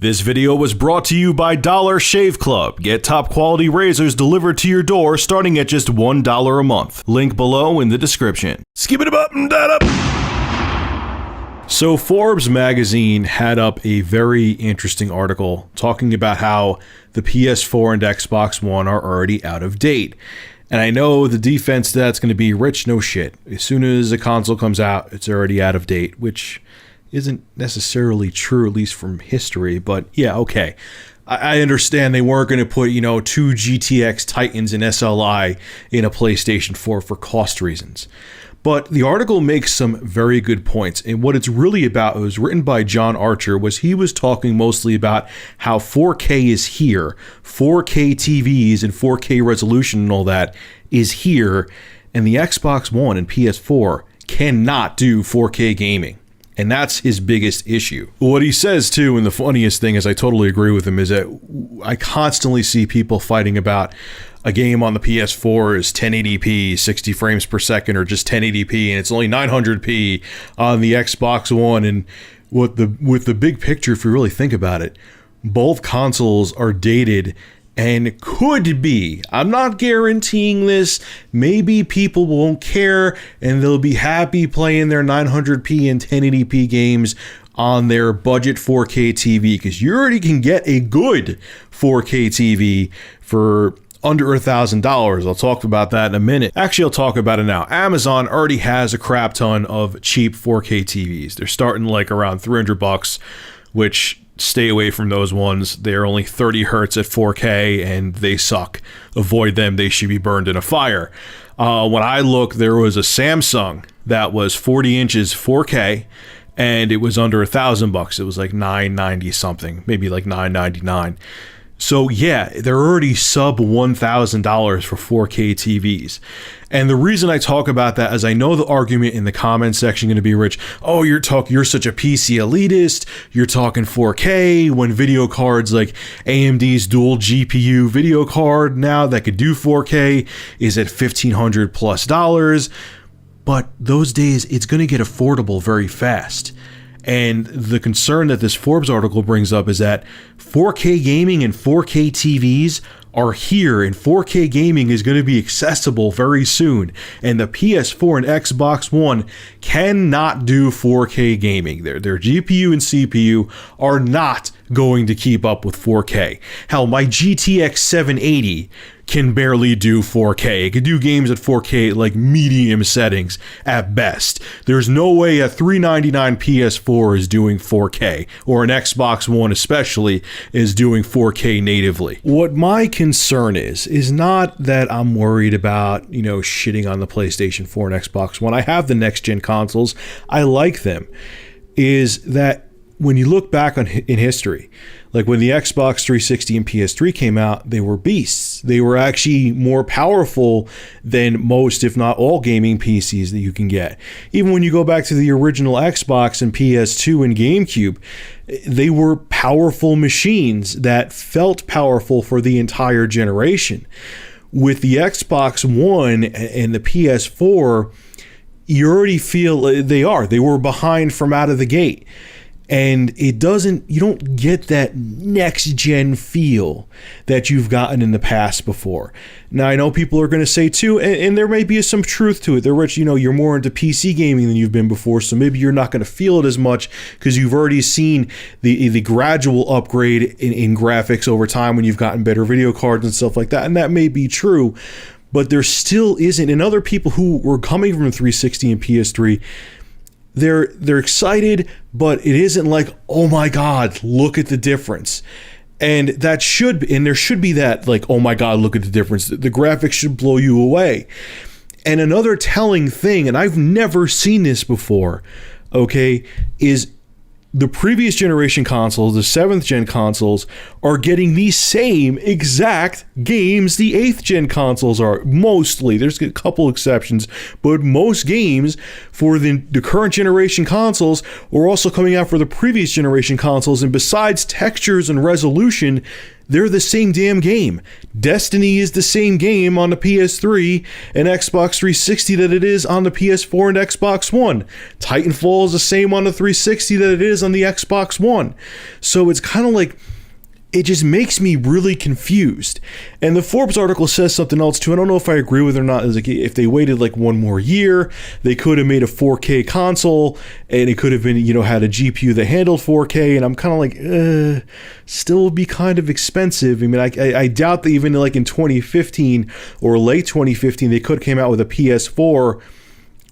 This video was brought to you by Dollar Shave Club. Get top quality razors delivered to your door starting at just $1 a month. Link below in the description. Skip it up and that up. So Forbes magazine had up a very interesting article talking about how the PS4 and Xbox One are already out of date. And I know the defense to that's going to be rich, no shit. As soon as a console comes out, it's already out of date, which isn't necessarily true, at least from history, but yeah, okay. I understand they weren't going to put, two GTX Titans and SLI in a PlayStation 4 for cost reasons. But the article makes some very good points, and what it's really about, it was written by John Archer, he was talking mostly about how 4K is here, 4K TVs and 4K resolution and all that is here, and the Xbox One and PS4 cannot do 4K gaming. And that's his biggest issue. What he says too, and the funniest thing is I totally agree with him, is that I constantly see people fighting about a game on the PS4 is 1080p, 60 frames per second, or just 1080p, and it's only 900p on the Xbox One. And with the big picture, if you really think about it, both consoles are dated and could be, I'm not guaranteeing this, maybe people won't care and they'll be happy playing their 900p and 1080p games on their budget 4K TV, because you already can get a good 4K TV for under $1,000. I'll talk about that in a minute. Actually, I'll talk about it now. Amazon already has a crap ton of cheap 4K TVs. They're starting like around $300, which stay away from those ones. They're only 30 hertz at 4K and they suck. Avoid them. They should be burned in a fire. When I looked, there was a Samsung that was 40 inches 4K and it was under $1,000. It was like $990 something, maybe like $999. So yeah, they're already sub $1,000 for 4K TVs. And the reason I talk about that is I know the argument in the comment section going to be, Rich, oh, you're such a PC elitist, you're talking 4K when video cards like AMD's dual GPU video card now that could do 4K is at $1,500 plus. But those days, it's going to get affordable very fast. And the concern that this Forbes article brings up is that 4K gaming and 4K TVs are here, and 4K gaming is going to be accessible very soon. And the PS4 and Xbox One cannot do 4K gaming. Their GPU and CPU are not going to keep up with 4K. Hell, my GTX 780 can barely do 4K. It can do games at 4K like medium settings at best. There's no way a $399 PS4 is doing 4K, or an Xbox One especially is doing 4K natively. What my concern is not that I'm worried about, shitting on the PlayStation 4 and Xbox One. I have the next gen consoles. I like them. Is that when you look back in history, like when the Xbox 360 and PS3 came out, they were beasts. They were actually more powerful than most, if not all, gaming PCs that you can get. Even when you go back to the original Xbox and PS2 and GameCube, they were powerful machines that felt powerful for the entire generation. With the Xbox One and the PS4, you already feel they were behind from out of the gate. And you don't get that next gen feel that you've gotten in the past before. Now, I know people are going to say too, and there may be some truth to it. They're Rich, you're more into PC gaming than you've been before, so maybe you're not going to feel it as much because you've already seen the gradual upgrade in graphics over time when you've gotten better video cards and stuff like that. And that may be true, but there still isn't. And other people who were coming from 360 and PS3, they're excited, but it isn't like, oh my God, look at the difference. And there should be that, like, oh my God, look at the difference. The graphics should blow you away. And another telling thing, and I've never seen this before, okay, is the previous generation consoles, the 7th gen consoles, are getting the same exact games the 8th gen consoles are. Mostly. There's a couple exceptions, but most games for the current generation consoles are also coming out for the previous generation consoles. And besides textures and resolution, they're the same damn game. Destiny is the same game on the PS3 and Xbox 360 that it is on the PS4 and Xbox One. Titanfall is the same on the 360 that it is on the Xbox One. So it's kind of like, it just makes me really confused. And the Forbes article says something else too. I don't know if I agree with it or not. It's like, if they waited like one more year, they could have made a 4K console, and it could have been, you know, had a GPU that handled 4K. And I'm kind of like, still would be kind of expensive. I mean, I doubt that even like in 2015 or late 2015, they could have came out with a PS4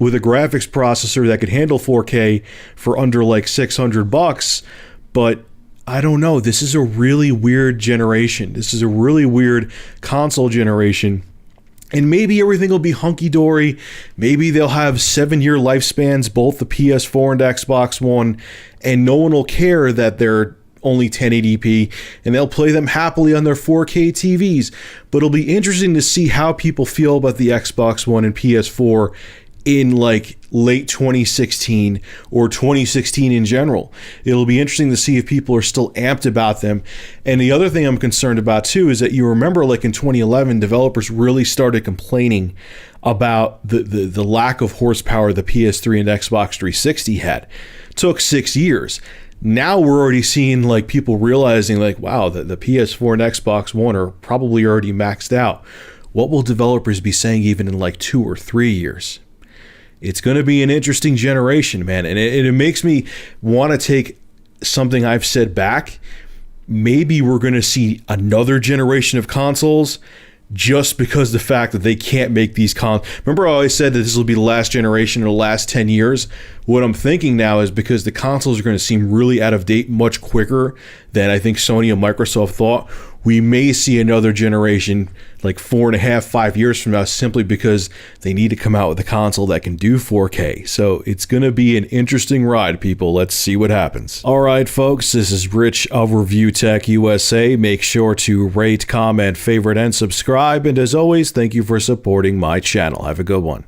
with a graphics processor that could handle 4K for under like $600. But I don't know. This is a really weird generation. This is a really weird console generation. And maybe everything will be hunky-dory. Maybe they'll have 7-year lifespans, both the PS4 and Xbox One, and no one will care that they're only 1080p, and they'll play them happily on their 4K TVs. But it'll be interesting to see how people feel about the Xbox One and PS4 in like late 2016 or 2016 in general. It'll be interesting to see if people are still amped about them. And the other thing I'm concerned about too is that you remember like in 2011, developers really started complaining about the lack of horsepower the PS3 and Xbox 360 had. It took 6 years. Now we're already seeing like people realizing like, wow, the PS4 and Xbox One are probably already maxed out. What will developers be saying even in like 2 or 3 years? It's going to be an interesting generation, man. And it makes me want to take something I've said back. Maybe we're going to see another generation of consoles just because the fact that they can't make these Remember I always said that this will be the last generation in the last 10 years? What I'm thinking now is because the consoles are going to seem really out of date much quicker than I think Sony and Microsoft thought, we may see another generation like 4.5, 5 years from now simply because they need to come out with a console that can do 4K. So it's going to be an interesting ride, people. Let's see what happens. All right, folks, this is Rich of Review Tech USA. Make sure to rate, comment, favorite, and subscribe. And as always, thank you for supporting my channel. Have a good one.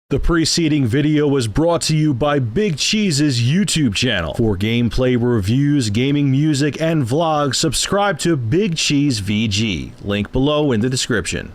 The preceding video was brought to you by Big Cheese's YouTube channel. For gameplay reviews, gaming music, and vlogs, subscribe to Big Cheese VG. Link below in the description.